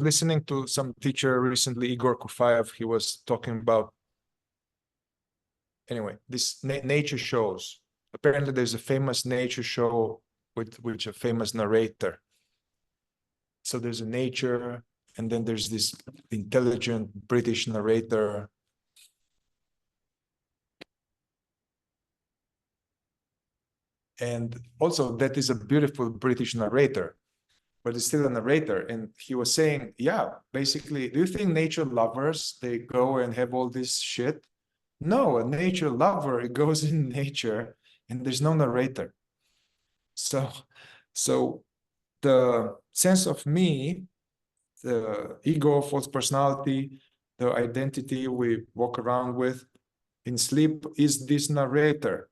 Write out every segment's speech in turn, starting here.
listening to some teacher recently, Igor Kufayev. He was talking about, anyway, this nature shows. Apparently there's a famous nature show with a famous narrator. So there's a nature, and then there's this intelligent British narrator. And also that is a beautiful British narrator, but it's still a narrator. And he was saying, yeah, basically, do you think nature lovers, they go and have all this shit? No, a nature lover, it goes in nature and there's no narrator. So the sense of me, the ego, false personality, the identity we walk around with in sleep is this narrator.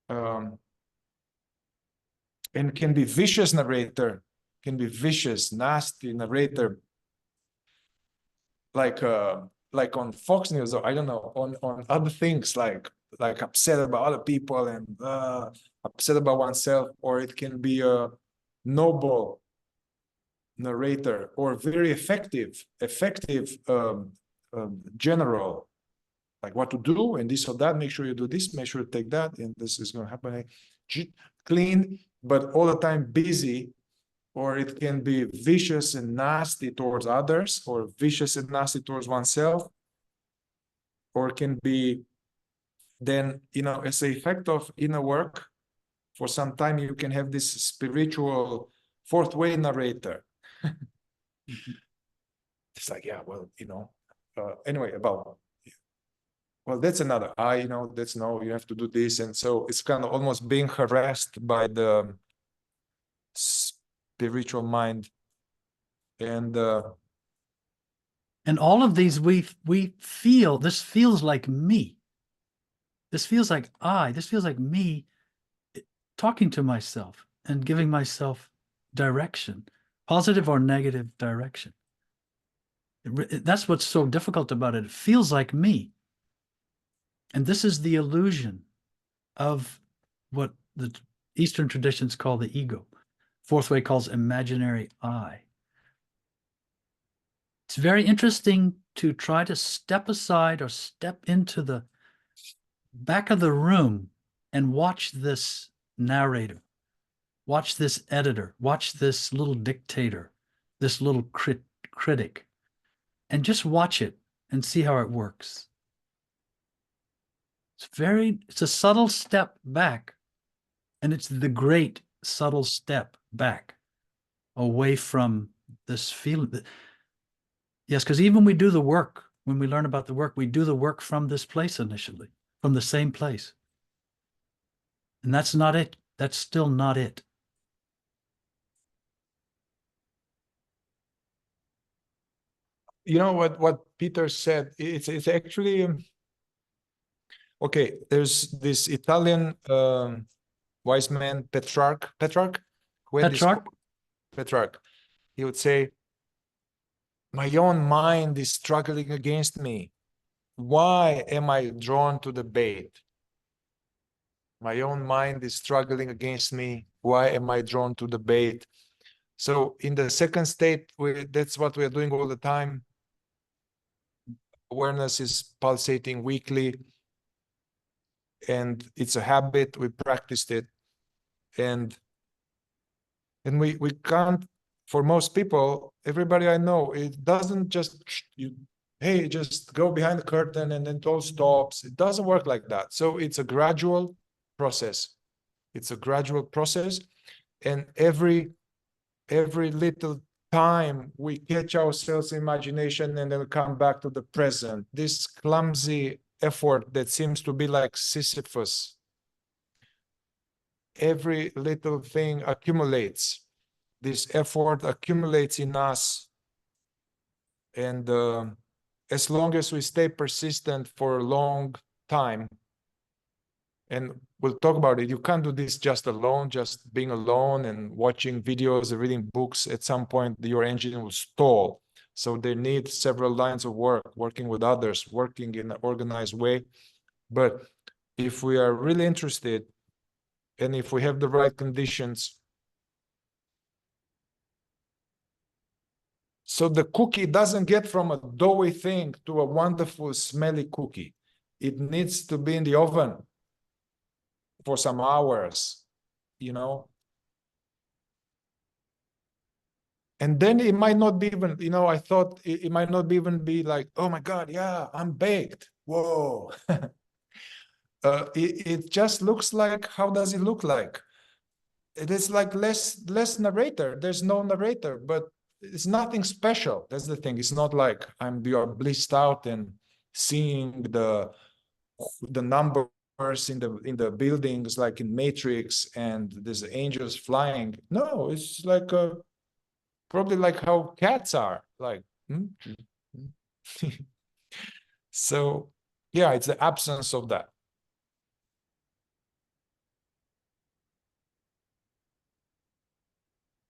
And can be vicious narrator, can be vicious, nasty narrator, like on Fox News, or I don't know, on other things, like upset about other people and upset about oneself, or it can be a noble narrator or very effective general, like what to do and this or that, make sure you do this, make sure you take that, and this is going to happen. Clean, but all the time busy. Or it can be vicious and nasty towards others, or vicious and nasty towards oneself, or it can be then, as an effect of inner work, for some time you can have this spiritual fourth way narrator. It's like, yeah, well, anyway, well, that's another that's no, you have to do this. And so it's kind of almost being harassed by the spiritual mind. And all of these, we feel, this feels like me. This feels like this feels like me talking to myself and giving myself direction, positive or negative direction. That's what's so difficult about it. It feels like me. And this is the illusion of what the Eastern traditions call the ego. Fourth way calls imaginary I. It's very interesting to try to step aside or step into the back of the room and watch this narrator, watch this editor, watch this little dictator, this little critic, and just watch it and see how it works. It's a subtle step back, and it's the great subtle step back away from this feeling. Yes, because even we do the work, when we learn about the work, we do the work from this place initially, from the same place. And that's not it. That's still not it. You know what Peter said? It's actually okay. There's this Italian wise man, Petrarch. He would say, "My own mind is struggling against me. Why am I drawn to the bait? My own mind is struggling against me. Why am I drawn to the bait?" So in the second state, that's what we're doing all the time. Awareness is pulsating weekly, and it's a habit. We practiced it, and we can't. For most people, everybody I know, it doesn't just hey, just go behind the curtain and then it all stops. It doesn't work like that. So it's a gradual process. It's a gradual process, and every little time we catch ourselves in imagination and then come back to the present. This clumsy effort that seems to be like Sisyphus. Every little thing accumulates. This effort accumulates in us. And as long as we stay persistent for a long time, and we'll talk about it, you can't do this just alone, just being alone and watching videos and reading books. At some point, your engine will stall. So they need several lines of work, working with others, working in an organized way. But if we are really interested, and if we have the right conditions, So the cookie doesn't get from a doughy thing to a wonderful smelly cookie. It needs to be in the oven for some hours, you know. And then it might not be even, you know, I thought it might not even be like, oh my God, yeah, I'm baked. Whoa. It just looks like, how does it look like? It is like less narrator. There's no narrator, but it's nothing special. That's the thing. It's not like you're blissed out and seeing the numbers in the buildings like in Matrix and there's angels flying. No, it's like probably like how cats are, like so yeah, it's the absence of that.